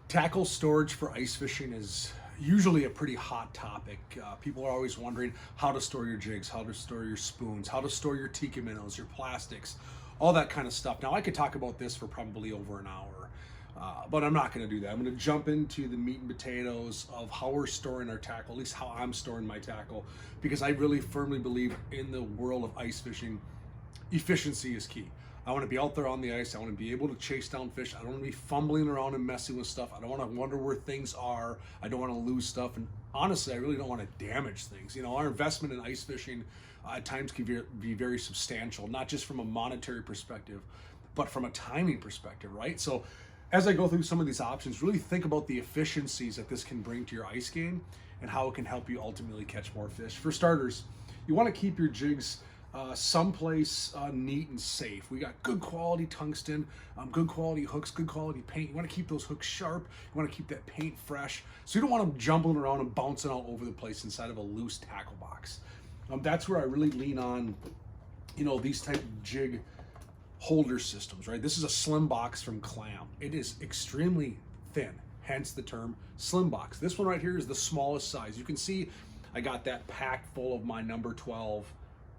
Tackle storage for ice fishing is usually a pretty hot topic. People are always wondering how to store your jigs, how to store your spoons, how to store your tiki minnows, your plastics, all that kind of stuff. Now, I could talk about this for probably over an hour, but I'm not going to do that. I'm going to jump into the meat and potatoes of how we're storing our tackle, at least how I'm storing my tackle, because I really firmly believe in the world of ice fishing, efficiency is key. I want to be out there on the ice. I want to be able to chase down fish. I don't want to be fumbling around and messing with stuff. I don't want to wonder where things are. I don't want to lose stuff. And honestly, I really don't want to damage things. You know, our investment in ice fishing at times can be very substantial, not just from a monetary perspective, but from a timing perspective, right? So as I go through some of these options, really think about the efficiencies that this can bring to your ice game and how it can help you ultimately catch more fish. For starters, you want to keep your jigs someplace neat and safe. We got good quality tungsten, good quality hooks, good quality paint. You want to keep those hooks sharp. You want to keep that paint fresh. So you don't want them jumbling around and bouncing all over the place inside of a loose tackle box. That's where I really lean on, you know, these type of jig holder systems, right? This is a slim box from Clam. It is extremely thin, hence the term slim box. This one right here is the smallest size. You can see I got that packed full of my number 12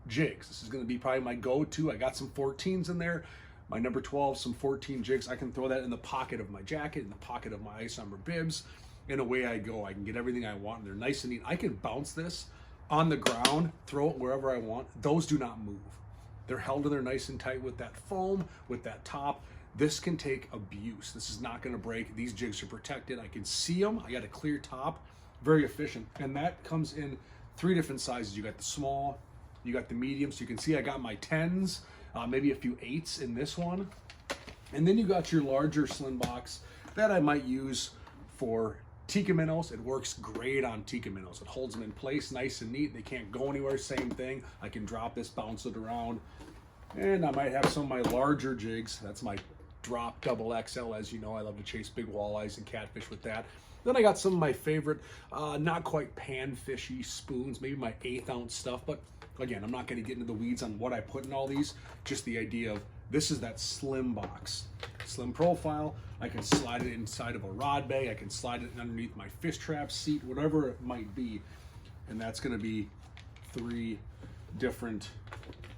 jigs. This is going to be probably my go-to. I got some 14s in there, my number 12, some 14 jigs. I can throw that in the pocket of my jacket, in the pocket of my ice armor bibs, and away I go. I can get everything I want. They're nice and neat. I can bounce this on the ground, throw it wherever I want. Those do not move. They're held in there nice and tight with that foam, with that top. This can take abuse. This is not going to break. These jigs are protected. I can see them. I got a clear top. Very efficient. And that comes in 3 different sizes. You got the small, you got the medium, so you can see I got my 10s, maybe a few 8s in this one. And then you got your larger slim box that I might use for tiki minnows. It works great on tiki minnows. It holds them in place nice and neat. They can't go anywhere, same thing. I can drop this, bounce it around. And I might have some of my larger jigs. That's my drop double XL. As you know, I love to chase big walleyes and catfish with that. Then I got some of my favorite, not quite pan-fishy spoons, maybe my 1/8 ounce stuff, but again, I'm not going to get into the weeds on what I put in all these, just the idea of this is that slim box, slim profile. I can slide it inside of a rod bag. I can slide it underneath my fish trap seat, whatever it might be. And that's going to be 3 different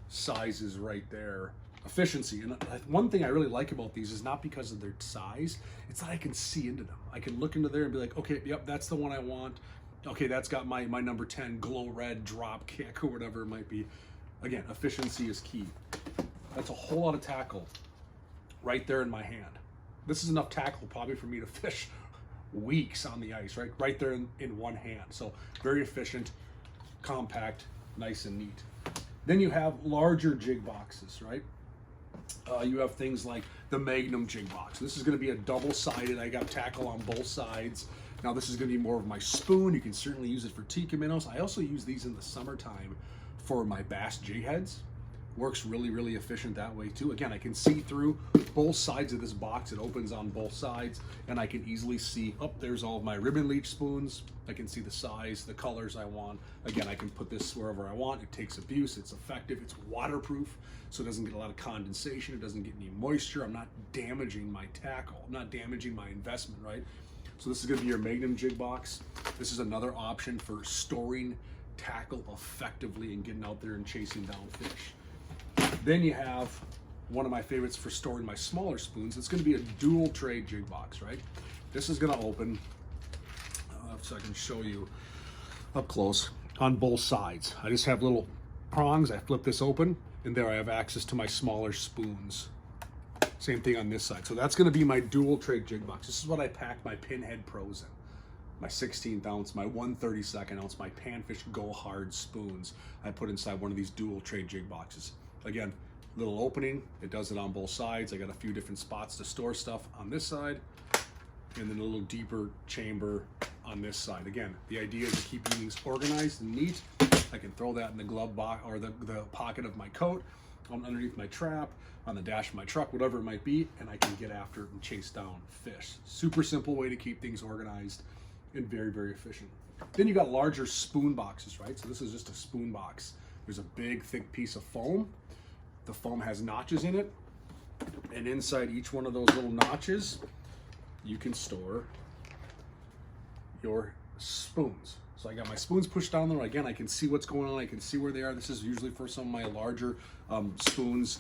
sizes right there. Efficiency. And one thing I really like about these is not because of their size, it's that I can see into them. I can look into there and be like, okay, yep, that's the one I want. Okay, that's got my number 10 glow red drop kick or whatever it might be. Again, efficiency is key. That's a whole lot of tackle right there in my hand. This is enough tackle probably for me to fish weeks on the ice, right there in one hand. So very efficient, compact, nice and neat. Then you have larger jig boxes, right? You have things like the Magnum jig box. This is going to be a double-sided. I got tackle on both sides. Now this is going to be more of my spoon. You can certainly use it for tiki minnows. I also use these in the summertime for my bass jig heads. Works really, really efficient that way too. Again, I can see through both sides of this box. It opens on both sides, and I can easily see, oh, there's all of my ribbon leech spoons. I can see the size, the colors I want. Again, I can put this wherever I want. It takes abuse, it's effective, it's waterproof, so it doesn't get a lot of condensation, it doesn't get any moisture. I'm not damaging my tackle, I'm not damaging my investment, right? So this is gonna be your Magnum jig box. This is another option for storing tackle effectively and getting out there and chasing down fish. Then you have one of my favorites for storing my smaller spoons. It's going to be a dual tray jig box, right? This is going to open, so I can show you up close, on both sides. I just have little prongs. I flip this open, and there I have access to my smaller spoons. Same thing on this side. So that's going to be my dual tray jig box. This is what I pack my Pinhead Pros in. My 16th ounce, my 1/32 ounce, my Panfish Go Hard spoons. I put inside one of these dual tray jig boxes. Again, little opening, it does it on both sides. I got a few different spots to store stuff on this side, and then a little deeper chamber on this side. Again, the idea is to keep things organized and neat. I can throw that in the glove box or the pocket of my coat, underneath my trap, on the dash of my truck, whatever it might be, and I can get after it and chase down fish. Super simple way to keep things organized and very, very efficient. Then you got larger spoon boxes, right? So this is just a spoon box. There's a big, thick piece of foam. The foam has notches in it, and inside each one of those little notches, you can store your spoons. So I got my spoons pushed down there. Again, I can see what's going on. I can see where they are. This is usually for some of my larger spoons.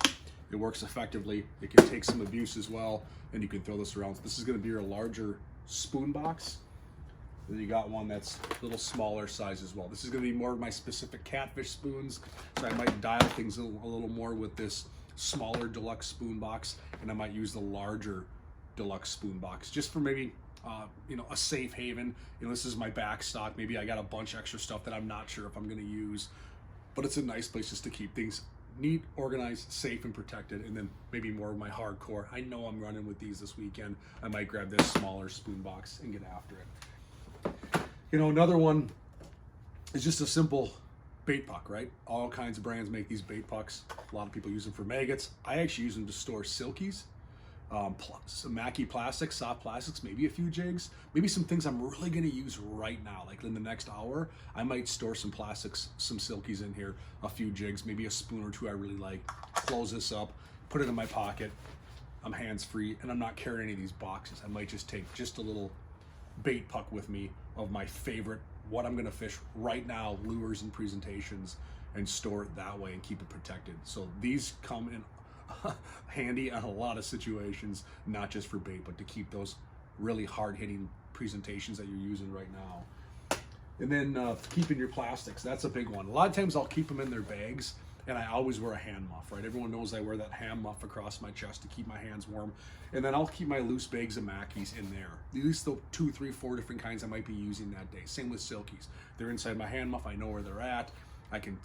It works effectively. It can take some abuse as well, and you can throw this around. So this is going to be your larger spoon box. Then you got one that's a little smaller size as well. This is going to be more of my specific catfish spoons, so I might dial things a little more with this smaller deluxe spoon box, and I might use the larger deluxe spoon box just for maybe you know, a safe haven. You know, this is my back stock. Maybe I got a bunch of extra stuff that I'm not sure if I'm going to use, but it's a nice place just to keep things neat, organized, safe, and protected. And then maybe more of my hardcore. I know I'm running with these this weekend. I might grab this smaller spoon box and get after it. You know, another one is just a simple bait puck, right? All kinds of brands make these bait pucks. A lot of people use them for maggots. I actually use them to store silkies, some Mackie plastics, soft plastics, maybe a few jigs, maybe some things I'm really going to use right now. Like in the next hour, I might store some plastics, some silkies in here, a few jigs, maybe a spoon or two I really like. Close this up, put it in my pocket. I'm hands-free, and I'm not carrying any of these boxes. I might just take just a little bait puck with me of my favorite, what I'm going to fish right now, lures and presentations, and store it that way and keep it protected. So these come in handy on a lot of situations, not just for bait, but to keep those really hard-hitting presentations that you're using right now. And then keeping your plastics, that's a big one. A lot of times I'll keep them in their bags, and I always wear a hand muff, right? Everyone knows I wear that hand muff across my chest to keep my hands warm. And then I'll keep my loose bags of Mackies in there. At least the 2, 3, 4 different kinds I might be using that day. Same with silkies. They're inside my hand muff. I know where they're at. I can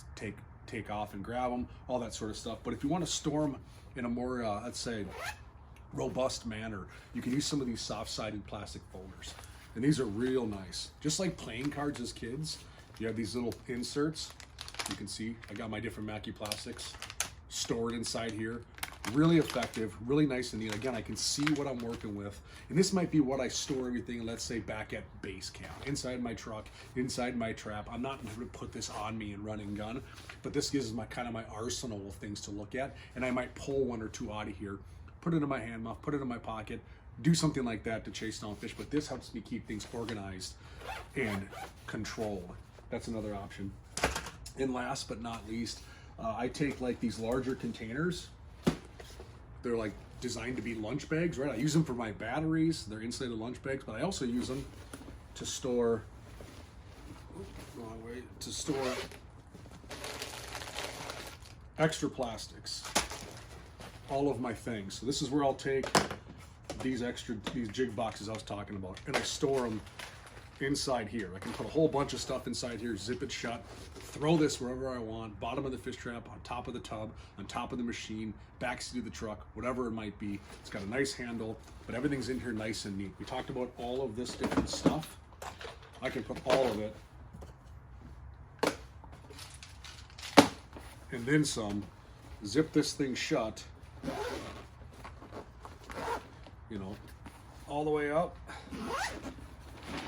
take off and grab them, all that sort of stuff. But if you want to store them in a more, let's say, robust manner, you can use some of these soft-sided plastic folders. And these are real nice. Just like playing cards as kids, you have these little inserts. You can see I got my different Mackie plastics stored inside here. Really effective, really nice and neat. Again, I can see what I'm working with. And this might be what I store everything, let's say, back at base camp, inside my truck, inside my trap. I'm not going to put this on me and run and gun, but this gives my kind of my arsenal of things to look at. And I might pull 1 or 2 out of here, put it in my hand muff, put it in my pocket, do something like that to chase down fish. But this helps me keep things organized and controlled. That's another option. And last but not least, I take like these larger containers. They're like designed to be lunch bags, right? I use them for my batteries. They're insulated lunch bags, but I also use them to store, wrong way, to store extra plastics, all of my things. So this is where I'll take these jig boxes I was talking about, and I store them inside here. I can put a whole bunch of stuff inside here, zip it shut, throw this wherever I want, bottom of the fish trap, on top of the tub, on top of the machine, backseat of the truck, whatever it might be. It's got a nice handle, but everything's in here nice and neat. We talked about all of this different stuff. I can put all of it and then some, zip this thing shut, you know, all the way up,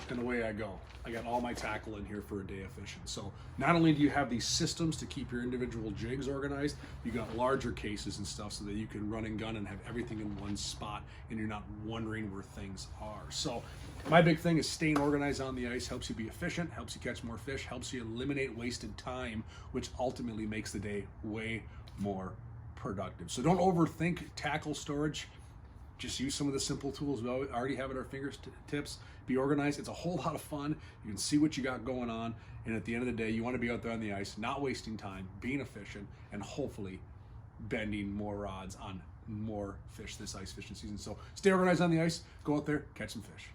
and away I go. I got all my tackle in here for a day of fishing. So not only do you have these systems to keep your individual jigs organized, you got larger cases and stuff so that you can run and gun and have everything in one spot and you're not wondering where things are. So my big thing is staying organized on the ice helps you be efficient, helps you catch more fish, helps you eliminate wasted time, which ultimately makes the day way more productive. So don't overthink tackle storage. Just use some of the simple tools we already have at our fingertips. Be organized. It's a whole lot of fun. You can see what you got going on. And at the end of the day, you want to be out there on the ice, not wasting time, being efficient, and hopefully bending more rods on more fish this ice fishing season. So stay organized on the ice. Go out there, catch some fish.